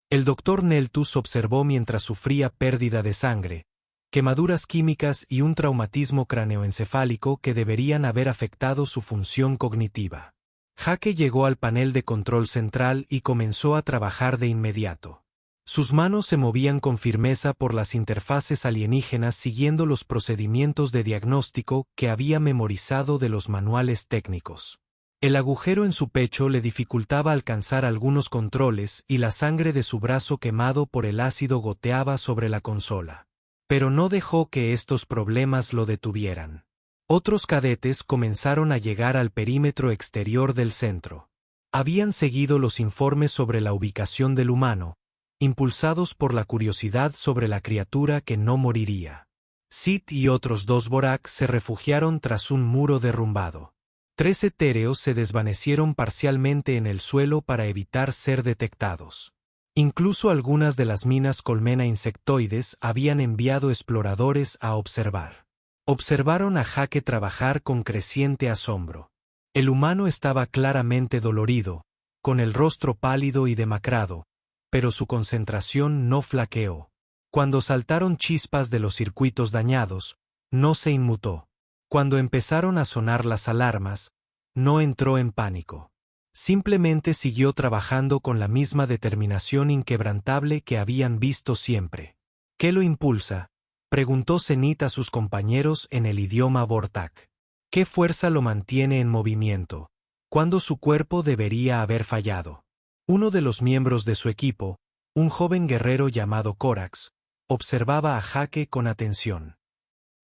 El doctor Neltus observó mientras sufría pérdida de sangre, quemaduras químicas y un traumatismo craneoencefálico que deberían haber afectado su función cognitiva. Jake llegó al panel de control central y comenzó a trabajar de inmediato. Sus manos se movían con firmeza por las interfaces alienígenas siguiendo los procedimientos de diagnóstico que había memorizado de los manuales técnicos. El agujero en su pecho le dificultaba alcanzar algunos controles y la sangre de su brazo quemado por el ácido goteaba sobre la consola. Pero no dejó que estos problemas lo detuvieran. Otros cadetes comenzaron a llegar al perímetro exterior del centro. Habían seguido los informes sobre la ubicación del humano, impulsados por la curiosidad sobre la criatura que no moriría. Sid y otros 2 Borak se refugiaron tras un muro derrumbado. 3 etéreos se desvanecieron parcialmente en el suelo para evitar ser detectados. Incluso algunas de las minas colmena insectoides habían enviado exploradores a observar. Observaron a Jake trabajar con creciente asombro. El humano estaba claramente dolorido, con el rostro pálido y demacrado, pero su concentración no flaqueó. Cuando saltaron chispas de los circuitos dañados, no se inmutó. Cuando empezaron a sonar las alarmas, no entró en pánico. Simplemente siguió trabajando con la misma determinación inquebrantable que habían visto siempre. ¿Qué lo impulsa?, preguntó Zenith a sus compañeros en el idioma Vortak. ¿Qué fuerza lo mantiene en movimiento, cuando su cuerpo debería haber fallado? Uno de los miembros de su equipo, un joven guerrero llamado Corax, observaba a Jake con atención.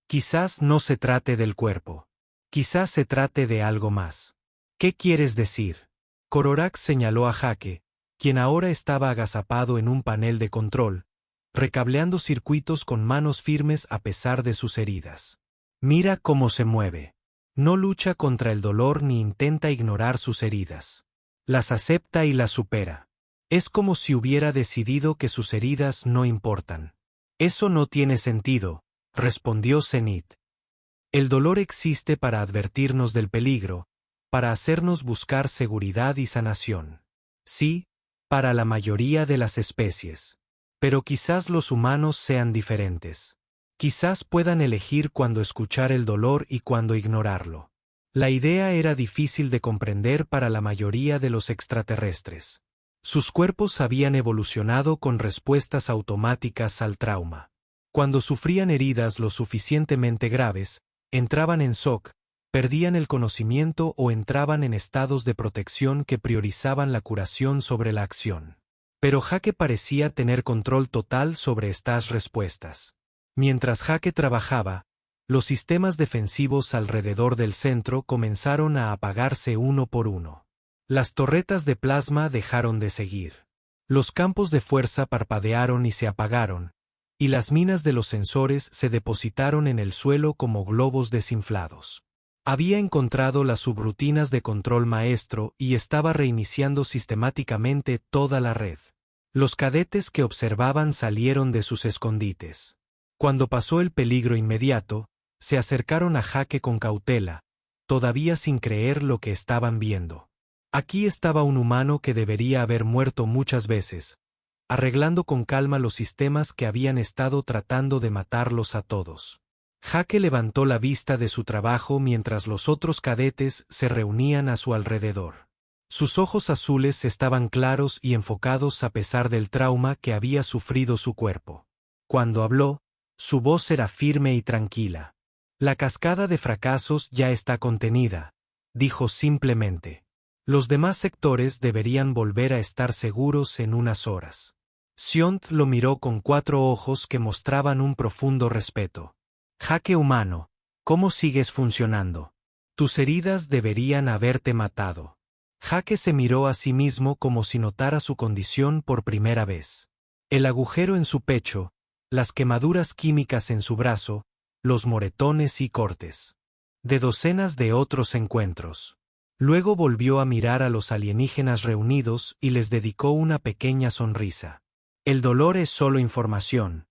Quizás no se trate del cuerpo. Quizás se trate de algo más. ¿Qué quieres decir? Cororax señaló a Jake, quien ahora estaba agazapado en un panel de control, recableando circuitos con manos firmes a pesar de sus heridas. Mira cómo se mueve. No lucha contra el dolor ni intenta ignorar sus heridas. Las acepta y las supera. Es como si hubiera decidido que sus heridas no importan. Eso no tiene sentido, respondió Zenith. El dolor existe para advertirnos del peligro, para hacernos buscar seguridad y sanación. Sí, para la mayoría de las especies. Pero quizás los humanos sean diferentes. Quizás puedan elegir cuándo escuchar el dolor y cuándo ignorarlo. La idea era difícil de comprender para la mayoría de los extraterrestres. Sus cuerpos habían evolucionado con respuestas automáticas al trauma. Cuando sufrían heridas lo suficientemente graves, entraban en shock, perdían el conocimiento o entraban en estados de protección que priorizaban la curación sobre la acción. Pero Jake parecía tener control total sobre estas respuestas. Mientras Jake trabajaba, los sistemas defensivos alrededor del centro comenzaron a apagarse uno por uno. Las torretas de plasma dejaron de seguir. Los campos de fuerza parpadearon y se apagaron, y las minas de los sensores se depositaron en el suelo como globos desinflados. Había encontrado las subrutinas de control maestro y estaba reiniciando sistemáticamente toda la red. Los cadetes que observaban salieron de sus escondites. Cuando pasó el peligro inmediato, se acercaron a Jake con cautela, todavía sin creer lo que estaban viendo. Aquí estaba un humano que debería haber muerto muchas veces, arreglando con calma los sistemas que habían estado tratando de matarlos a todos. Jake levantó la vista de su trabajo mientras los otros cadetes se reunían a su alrededor. Sus ojos azules estaban claros y enfocados a pesar del trauma que había sufrido su cuerpo. Cuando habló, su voz era firme y tranquila. La cascada de fracasos ya está contenida, dijo simplemente. Los demás sectores deberían volver a estar seguros en unas horas. Xiont lo miró con 4 ojos que mostraban un profundo respeto. Jake humano, ¿cómo sigues funcionando? Tus heridas deberían haberte matado. Jake se miró a sí mismo como si notara su condición por primera vez. El agujero en su pecho, las quemaduras químicas en su brazo, los moretones y cortes. De docenas de otros encuentros. Luego volvió a mirar a los alienígenas reunidos y les dedicó una pequeña sonrisa. El dolor es solo información,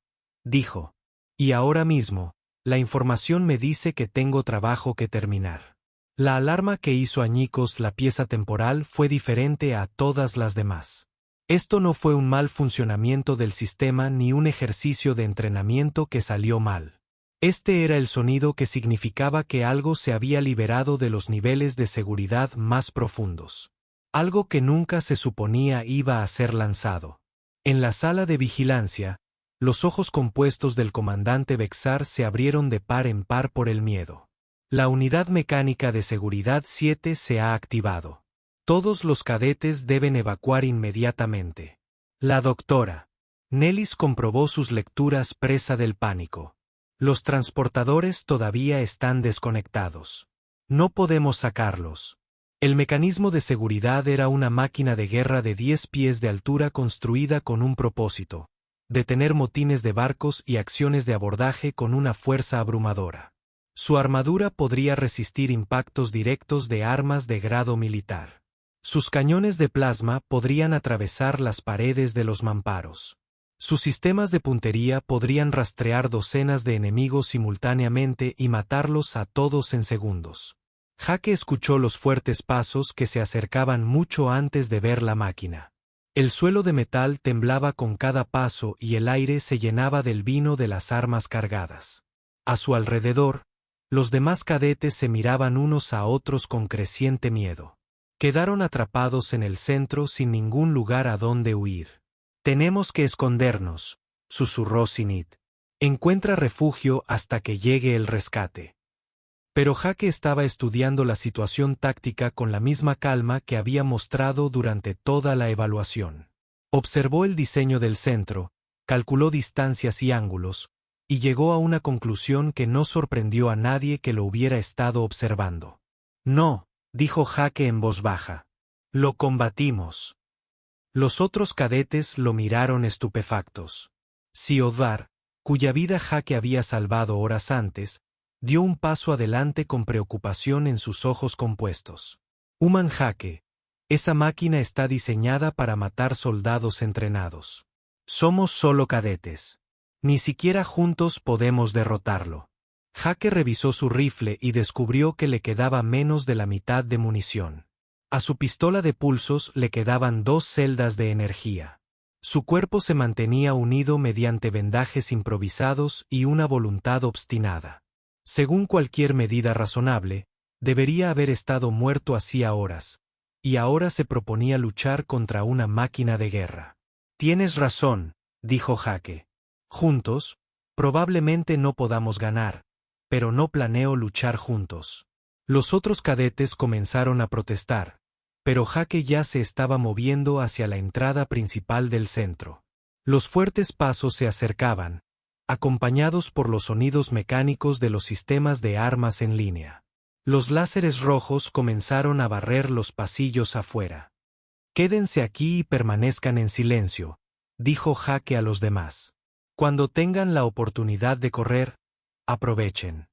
dijo. Y ahora mismo, la información me dice que tengo trabajo que terminar. La alarma que hizo añicos la pieza temporal fue diferente a todas las demás. Esto no fue un mal funcionamiento del sistema ni un ejercicio de entrenamiento que salió mal. Este era el sonido que significaba que algo se había liberado de los niveles de seguridad más profundos. Algo que nunca se suponía iba a ser lanzado. En la sala de vigilancia, los ojos compuestos del comandante Vexar se abrieron de par en par por el miedo. La unidad mecánica de seguridad 7 se ha activado. Todos los cadetes deben evacuar inmediatamente. La doctora Nellis comprobó sus lecturas presa del pánico. Los transportadores todavía están desconectados. No podemos sacarlos. El mecanismo de seguridad era una máquina de guerra de 10 pies de altura construida con un propósito: detener motines de barcos y acciones de abordaje con una fuerza abrumadora. Su armadura podría resistir impactos directos de armas de grado militar. Sus cañones de plasma podrían atravesar las paredes de los mamparos. Sus sistemas de puntería podrían rastrear docenas de enemigos simultáneamente y matarlos a todos en segundos. Jake escuchó los fuertes pasos que se acercaban mucho antes de ver la máquina. El suelo de metal temblaba con cada paso y el aire se llenaba del vino de las armas cargadas. A su alrededor, los demás cadetes se miraban unos a otros con creciente miedo. Quedaron atrapados en el centro sin ningún lugar a donde huir. «Tenemos que escondernos», susurró Sinit. «Encuentra refugio hasta que llegue el rescate». Pero Jake estaba estudiando la situación táctica con la misma calma que había mostrado durante toda la evaluación. Observó el diseño del centro, calculó distancias y ángulos, y llegó a una conclusión que no sorprendió a nadie que lo hubiera estado observando. «No», dijo Jake en voz baja. «Lo combatimos». Los otros cadetes lo miraron estupefactos. Siodvar, cuya vida Jake había salvado horas antes, dio un paso adelante con preocupación en sus ojos compuestos. «Human Jake, esa máquina está diseñada para matar soldados entrenados. Somos solo cadetes. Ni siquiera juntos podemos derrotarlo». Jake revisó su rifle y descubrió que le quedaba menos de la mitad de munición. A su pistola de pulsos le quedaban 2 celdas de energía. Su cuerpo se mantenía unido mediante vendajes improvisados y una voluntad obstinada. Según cualquier medida razonable, debería haber estado muerto hacía horas, y ahora se proponía luchar contra una máquina de guerra. «Tienes razón», dijo Jake. «Juntos, probablemente no podamos ganar, pero no planeo luchar juntos». Los otros cadetes comenzaron a protestar, pero Jake ya se estaba moviendo hacia la entrada principal del centro. Los fuertes pasos se acercaban, acompañados por los sonidos mecánicos de los sistemas de armas en línea. Los láseres rojos comenzaron a barrer los pasillos afuera. «Quédense aquí y permanezcan en silencio», dijo Jake a los demás. «Cuando tengan la oportunidad de correr, aprovechen».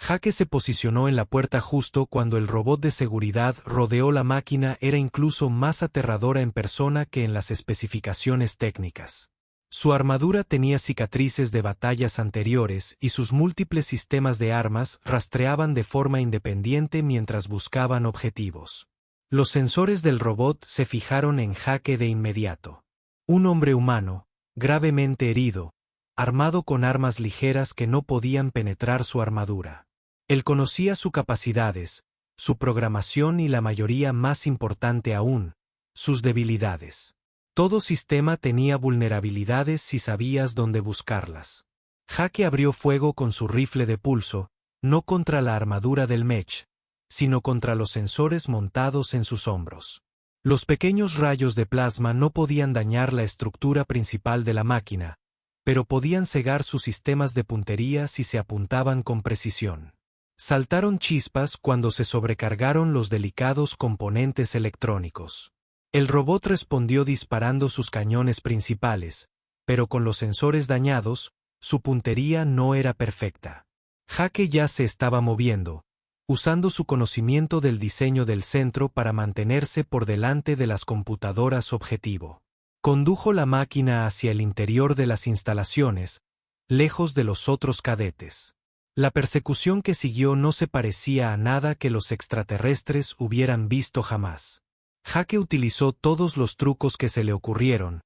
Jake se posicionó en la puerta justo cuando el robot de seguridad rodeó la máquina. Era incluso más aterradora en persona que en las especificaciones técnicas. Su armadura tenía cicatrices de batallas anteriores y sus múltiples sistemas de armas rastreaban de forma independiente mientras buscaban objetivos. Los sensores del robot se fijaron en Jake de inmediato. Un hombre humano, gravemente herido, armado con armas ligeras que no podían penetrar su armadura. Él conocía sus capacidades, su programación y la mayoría más importante aún, sus debilidades. Todo sistema tenía vulnerabilidades si sabías dónde buscarlas. Jake abrió fuego con su rifle de pulso, no contra la armadura del mech, sino contra los sensores montados en sus hombros. Los pequeños rayos de plasma no podían dañar la estructura principal de la máquina, pero podían cegar sus sistemas de puntería si se apuntaban con precisión. Saltaron chispas cuando se sobrecargaron los delicados componentes electrónicos. El robot respondió disparando sus cañones principales, pero con los sensores dañados, su puntería no era perfecta. Jake ya se estaba moviendo, usando su conocimiento del diseño del centro para mantenerse por delante de las computadoras objetivo. Condujo la máquina hacia el interior de las instalaciones, lejos de los otros cadetes. La persecución que siguió no se parecía a nada que los extraterrestres hubieran visto jamás. Jake utilizó todos los trucos que se le ocurrieron,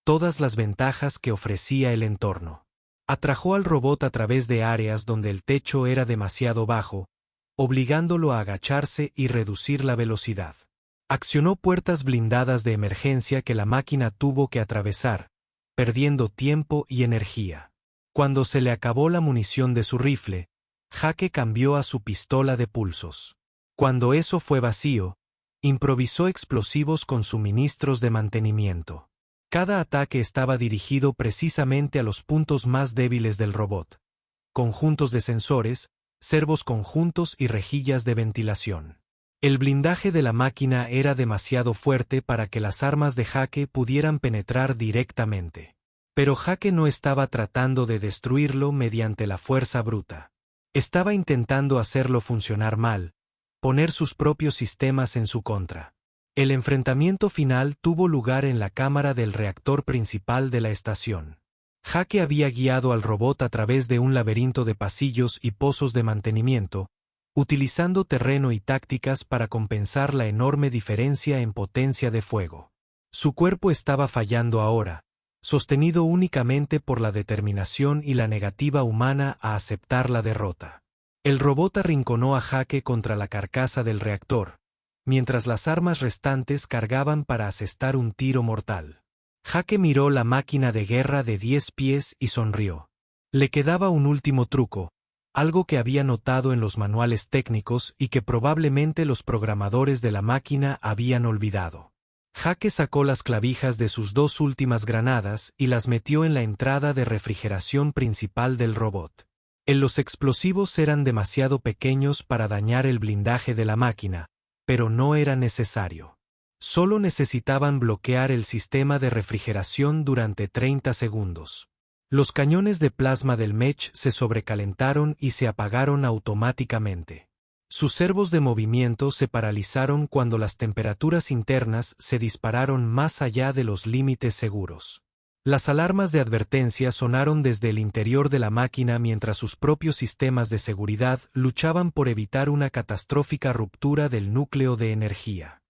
todas las ventajas que ofrecía el entorno. Atrajo al robot a través de áreas donde el techo era demasiado bajo, obligándolo a agacharse y reducir la velocidad. Accionó puertas blindadas de emergencia que la máquina tuvo que atravesar, perdiendo tiempo y energía. Cuando se le acabó la munición de su rifle, Jake cambió a su pistola de pulsos. Cuando eso fue vacío, improvisó explosivos con suministros de mantenimiento. Cada ataque estaba dirigido precisamente a los puntos más débiles del robot: conjuntos de sensores, servos conjuntos y rejillas de ventilación. El blindaje de la máquina era demasiado fuerte para que las armas de Jake pudieran penetrar directamente. Pero Jake no estaba tratando de destruirlo mediante la fuerza bruta. Estaba intentando hacerlo funcionar mal, poner sus propios sistemas en su contra. El enfrentamiento final tuvo lugar en la cámara del reactor principal de la estación. Jake había guiado al robot a través de un laberinto de pasillos y pozos de mantenimiento, utilizando terreno y tácticas para compensar la enorme diferencia en potencia de fuego. Su cuerpo estaba fallando ahora, sostenido únicamente por la determinación y la negativa humana a aceptar la derrota. El robot arrinconó a Jake contra la carcasa del reactor, mientras las armas restantes cargaban para asestar un tiro mortal. Jake miró la máquina de guerra de 10 pies y sonrió. Le quedaba un último truco, algo que había notado en los manuales técnicos y que probablemente los programadores de la máquina habían olvidado. Jake sacó las clavijas de sus 2 últimas granadas y las metió en la entrada de refrigeración principal del robot. Los explosivos eran demasiado pequeños para dañar el blindaje de la máquina, pero no era necesario. Solo necesitaban bloquear el sistema de refrigeración durante 30 segundos. Los cañones de plasma del mech se sobrecalentaron y se apagaron automáticamente. Sus servos de movimiento se paralizaron cuando las temperaturas internas se dispararon más allá de los límites seguros. Las alarmas de advertencia sonaron desde el interior de la máquina mientras sus propios sistemas de seguridad luchaban por evitar una catastrófica ruptura del núcleo de energía.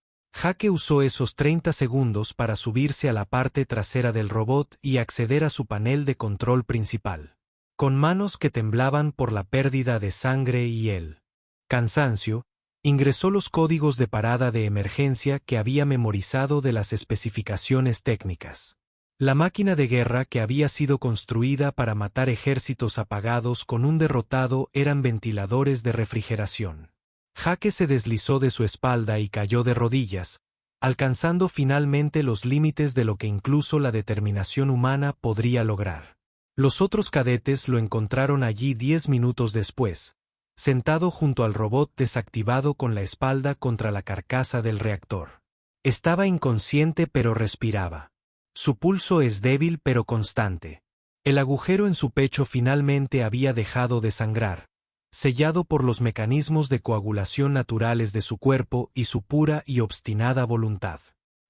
Jake usó esos 30 segundos para subirse a la parte trasera del robot y acceder a su panel de control principal. Con manos que temblaban por la pérdida de sangre y el cansancio, ingresó los códigos de parada de emergencia que había memorizado de las especificaciones técnicas. La máquina de guerra que había sido construida para matar ejércitos apagados con un derrotado eran ventiladores de refrigeración. Jake se deslizó de su espalda y cayó de rodillas, alcanzando finalmente los límites de lo que incluso la determinación humana podría lograr. Los otros cadetes lo encontraron allí 10 minutos después, sentado junto al robot desactivado con la espalda contra la carcasa del reactor. Estaba inconsciente pero respiraba. Su pulso es débil pero constante. El agujero en su pecho finalmente había dejado de sangrar, sellado por los mecanismos de coagulación naturales de su cuerpo y su pura y obstinada voluntad.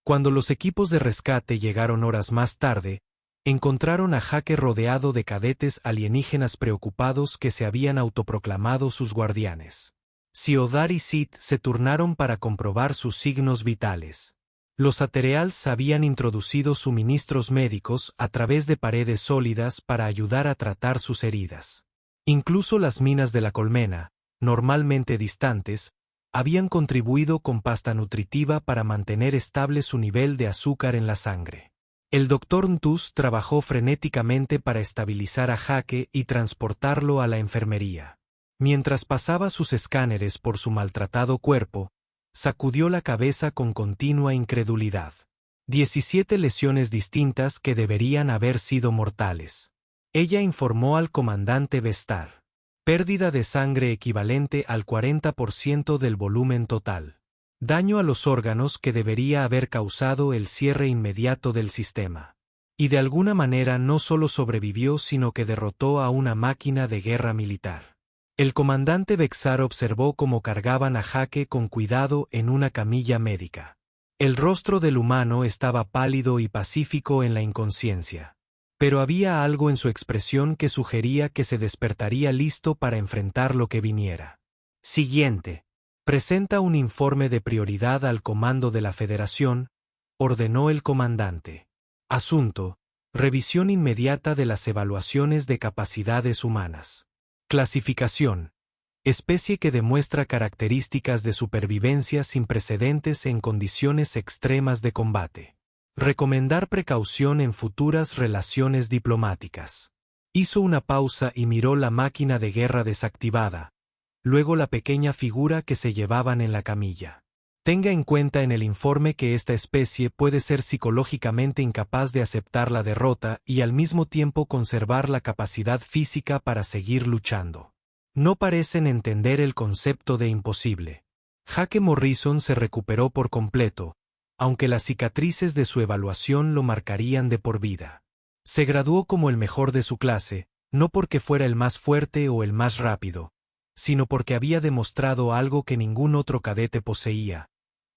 Cuando los equipos de rescate llegaron horas más tarde, encontraron a Jake rodeado de cadetes alienígenas preocupados que se habían autoproclamado sus guardianes. Siodar y Sid se turnaron para comprobar sus signos vitales. Los Atereals habían introducido suministros médicos a través de paredes sólidas para ayudar a tratar sus heridas. Incluso las minas de la colmena, normalmente distantes, habían contribuido con pasta nutritiva para mantener estable su nivel de azúcar en la sangre. El Dr. Ntus trabajó frenéticamente para estabilizar a Jake y transportarlo a la enfermería. Mientras pasaba sus escáneres por su maltratado cuerpo, sacudió la cabeza con continua incredulidad. 17 lesiones distintas que deberían haber sido mortales. Ella informó al comandante Vestar. Pérdida de sangre equivalente al 40% del volumen total. Daño a los órganos que debería haber causado el cierre inmediato del sistema. Y de alguna manera no solo sobrevivió sino que derrotó a una máquina de guerra militar. El comandante Vestar observó cómo cargaban a Jake con cuidado en una camilla médica. El rostro del humano estaba pálido y pacífico en la inconsciencia. Pero había algo en su expresión que sugería que se despertaría listo para enfrentar lo que viniera. Siguiente. Presenta un informe de prioridad al comando de la Federación, ordenó el comandante. Asunto: revisión inmediata de las evaluaciones de capacidades humanas. Clasificación: especie que demuestra características de supervivencia sin precedentes en condiciones extremas de combate. Recomendar precaución en futuras relaciones diplomáticas. Hizo una pausa y miró la máquina de guerra desactivada, luego la pequeña figura que se llevaban en la camilla. Tenga en cuenta en el informe que esta especie puede ser psicológicamente incapaz de aceptar la derrota y al mismo tiempo conservar la capacidad física para seguir luchando. No parecen entender el concepto de imposible. Jake Morrison se recuperó por completo, aunque las cicatrices de su evaluación lo marcarían de por vida. Se graduó como el mejor de su clase, no porque fuera el más fuerte o el más rápido, sino porque había demostrado algo que ningún otro cadete poseía: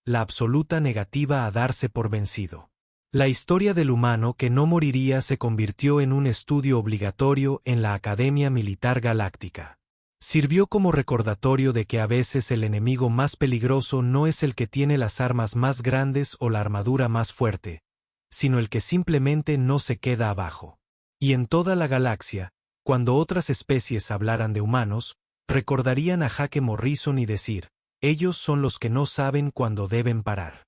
la absoluta negativa a darse por vencido. La historia del humano que no moriría se convirtió en un estudio obligatorio en la Academia Militar Galáctica. Sirvió como recordatorio de que a veces el enemigo más peligroso no es el que tiene las armas más grandes o la armadura más fuerte, sino el que simplemente no se queda abajo. Y en toda la galaxia, cuando otras especies hablaran de humanos, recordarían a Jake Morrison y decir: ellos son los que no saben cuándo deben parar.